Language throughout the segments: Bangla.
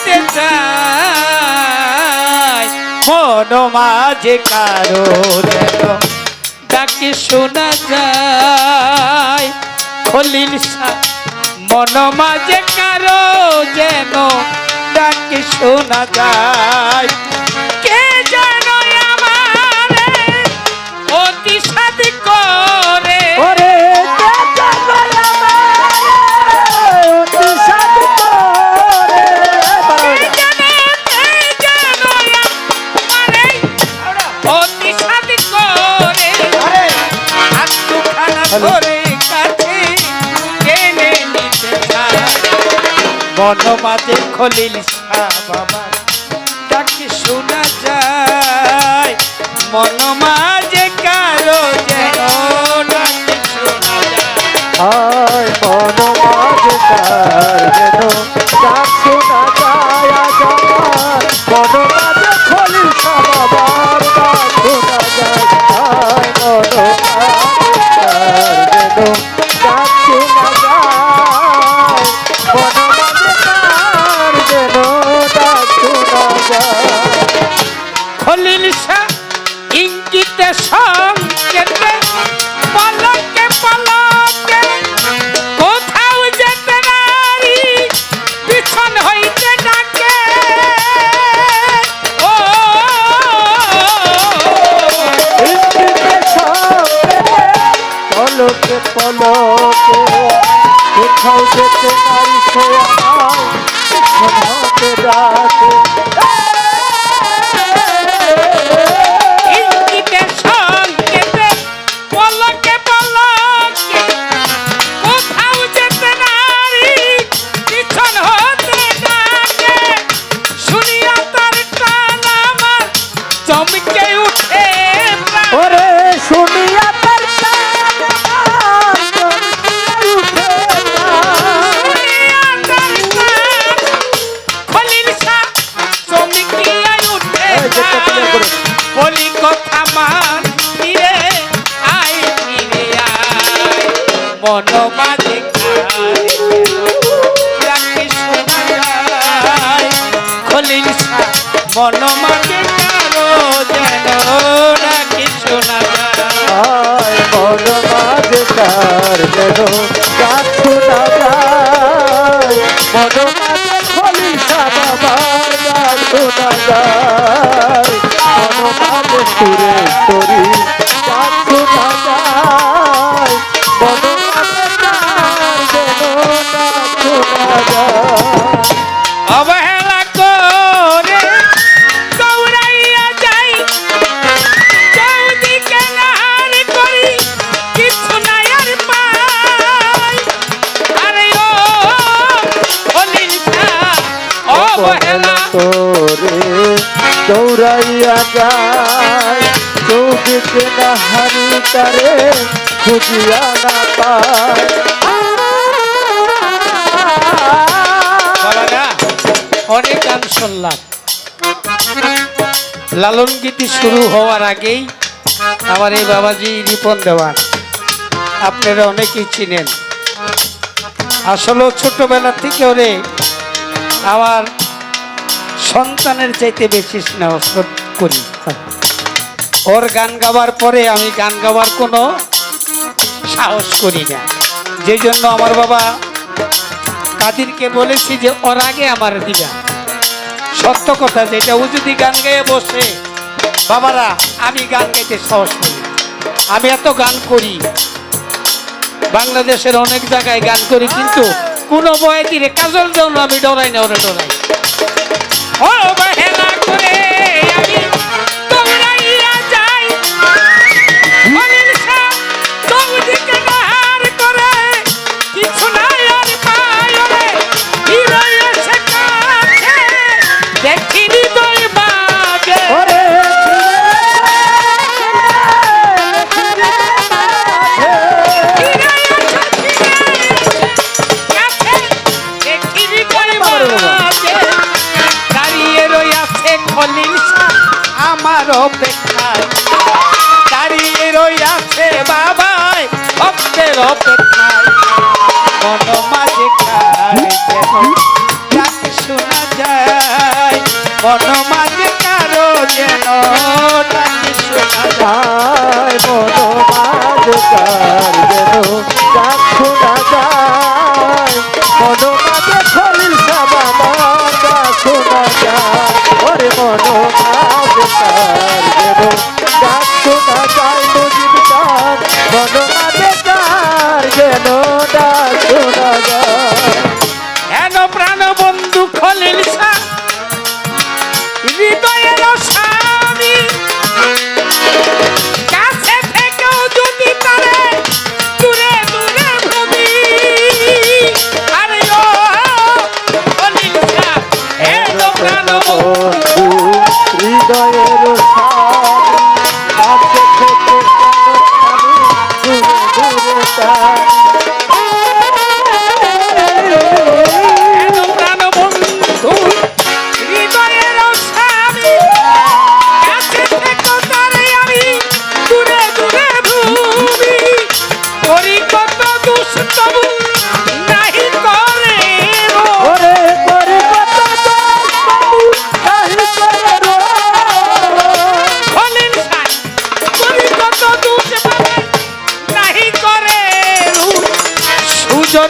নিতে চাই মন মাঝে কারো যেন ডাকে শোনা যায় খলিল শাহ মন মাঝে কারো যেন ডাকে শোনা যায় কে যেন আমারে অতি সাধ করে ওরে কে যেন আমারে অতি সাধ করে অতি সাধ করে হাত দুখানা ধরে কাছে টেনে নিতে চায় মন মাঝে খলিল শাহ বাবা ডাকে শোনা যায় মন মাঝে কারো যেন ডাকে শোনা যায় আয় মন মাঝে কার যেন ডাক শোনা যায় আজ আমার মন মাঝে খলিল শাহ বাবার ডাক শোনা যায় আয় মন মাঝে কার যেন ডাক শোনা যায় মন মাঝে কার যেন ডাক শোনা যায় খলিল শাহ ইঙ্গিতে সংকেতে পলকে পলকে কোথাও যেতে নারী পিছন হইতে ডাকে ও পলকে পলকে কোথাও যেতে নারী সে আমায় শোনাতে ডাকে ইঙ্গিতে সংকেতে পলকে পলকে কোথাও যেতে নারী পিছন হতে ডাকে শুনিয়া তার টান আমার চমকে উঠে প্রাণ। ওরে শুনিয়া তার টান আমার চমকে উঠে শুনিয়া তার টান খলিল শাহ চমকিয়া উঠে প্রাণ। বলি কথা মান ফিরে আয় ফিরে আয় মন মাঝে ডাকে শোনা যায় খলিল শাহ মন মাঝে কারো যেন ডাকে শোনা যায় আয় মন মাঝে কার যেন ডাক শোনা যায় মন মাঝে খলিল শাহ বাবার ডাক শোনা যায় মন মাঝে সুরেশ্বরী ডাক শোনা যায় মন মাঝে কার যেন ডাক শোনা যায় অবহেলা করে দৌড়াইয়া যাই চৌদিকে নাহার করি কিছু নাই আর পাই আরে ও খলিল শাহ অবহেলা তোরে দৌড়াইয়া যায় চৌদিকে না হারি তারে খুঁজিয়া না পায় বাবারা অনেক গান শুনলাম লালন গীতি শুরু হওয়ার আগেই আমার এই বাবাজি রিপন দেওয়ান আপনারা অনেকেই চিনেন আসলে ছোটবেলা থেকে ওরে আমার সন্তানের চাইতে বেশি স্নেহ করি ওর গান গাওয়ার পরে আমি গান গাওয়ার কোনো সাহস করি না যে জন্য আমার বাবা কাদিরকে বলেছি যে ওর আগে আমার দিবা সত্য কথা যেটা ও যদি গান গেয়ে বসে বাবারা আমি গান গাইতে সাহস করি আমি এত গান করি বাংলাদেশের অনেক জায়গায় গান করি কিন্তু কোনো বয়াতিরে কাজল জন্য আমি ডরাই না ওরে ডরাই ও বাহেলা করে আমি দৌড়াইয়া যাই খলিল শাহ চৌদিকে নাহার করে কিছু নাই আর পাই ওরে হিরো এসে কাছে দেখিনি দই বাজে ওরে কাছে দেখিনি দই বাজে দাঁড়িয়ে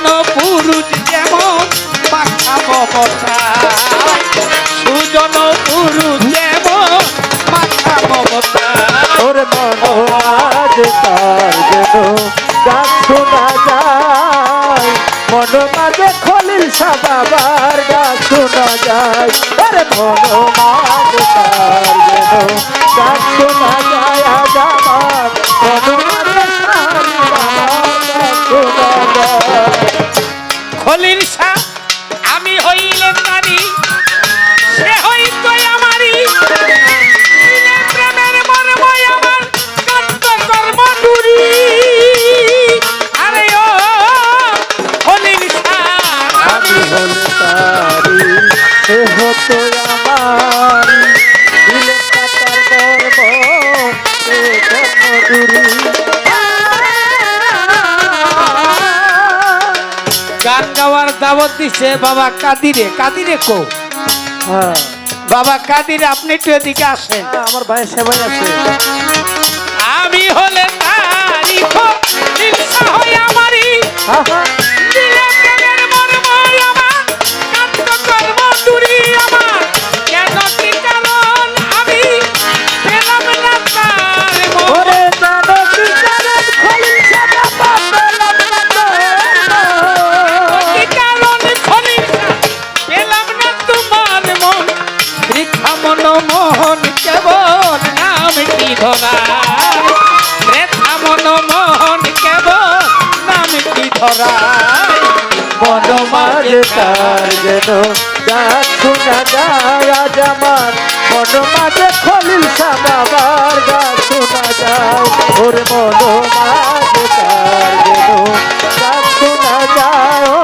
সুজন পুরুষ যেমন মাথা মমতা, সুজন পুরুষ যেমন মাথা মমতা। ওর মন আজ তার যেন গান শোনা যায়, মন মাঝে খলিল শাহ বাবার গান শোনা যায়। ওর মন মাঝে তার যেন গান শোনা যায়, আজ আমার মন মাঝে তার গান শোনা যায়। খলিল শাহ আমি হইলেন নারী, সে হইতো আমারই, দিলে প্রেমের মর্ময় আমার কান্ত কর্মডুরি। আরে ও খলিল শাহ আমি হল তারি, সে হতো আমারি, দিলে পাতার মর্ম সে জন্মদুরি। গান গাওয়ার দাওয়াত দিছে বাবা কাদিরে। কাদিরে কো হ্যাঁ, বাবা কাদিরে, আপনি একটু এদিকে আসেন। আমার ভাইয়ের সেবাই আছে। আমি হলে তারি খলিল শাহ আমারই, দিলে প্রেমের মর্ময় আমার কান্ত কর্মডুরি। আমার কেন কি কারণ আমি পেলাম না তার মন, ওরে জানো কি জানেন খলিল শাহ বাবা পেলাম না তোর কি কারণ খলিল শাহ পেলাম না তোমার মন। বৃথা মনমোহন কেবল নামটি ধরায়, বৃথা মনমোহন কেবল নামটি ধরায়। মন মাঝে তার যেন গান শোনা যায়, আজ আমার মন মাঝে খলিল শাহ বাবার গান শোনা যায়। ওর মন মাঝে তার যেন গান শোনা যায়, ও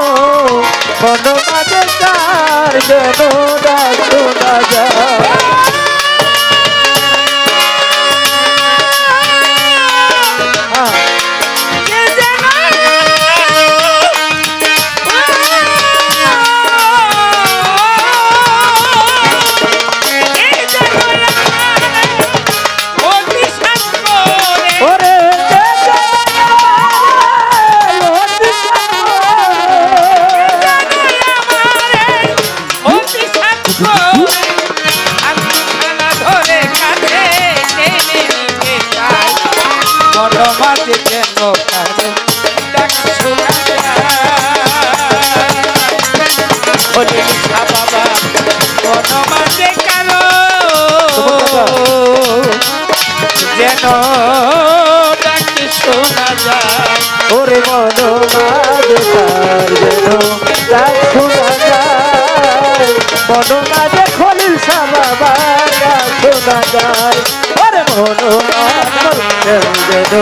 মন মাঝে তার যেন গান শোনা যায়। হ্যাঁ, কে যেন এই যেন অতি শাস্ত্রে ওরে যে যায় অতি অতি শাস্ত্রে আত্মখানা ধরে কাছে টেনে নিতে চায়। মন মাঝে যেন কারে ডাক শোনা যায়। খলিল শাহ বাবা মন মাঝে কারো যেন ডাক শোনা যায়। ওরে মন মাঝে তার যেন গান শোনা যায়, মন মাঝে খলিল শাহ বাবার গান শোনা যায়। ওরে মন মাঝে যেন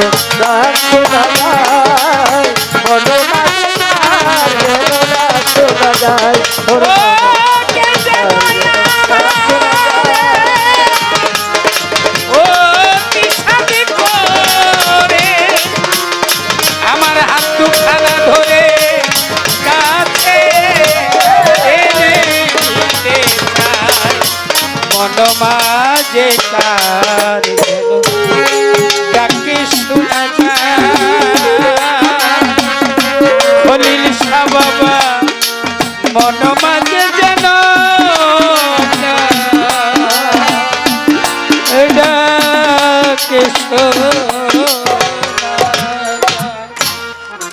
গান শোনা যায়, মন মাঝে তার যেন গান শোনা যায়। ওরে ও কে যেন গান শোনা যায়। ও তিসাদি করে আমার হাত দুখানা ধরে কাছে টেনে নিতে চায়। মন মাঝে তার যেন ডাকে শোনা যায়। খলিল শাহ বাবা মন মাঝে যেন ডাকে শোনা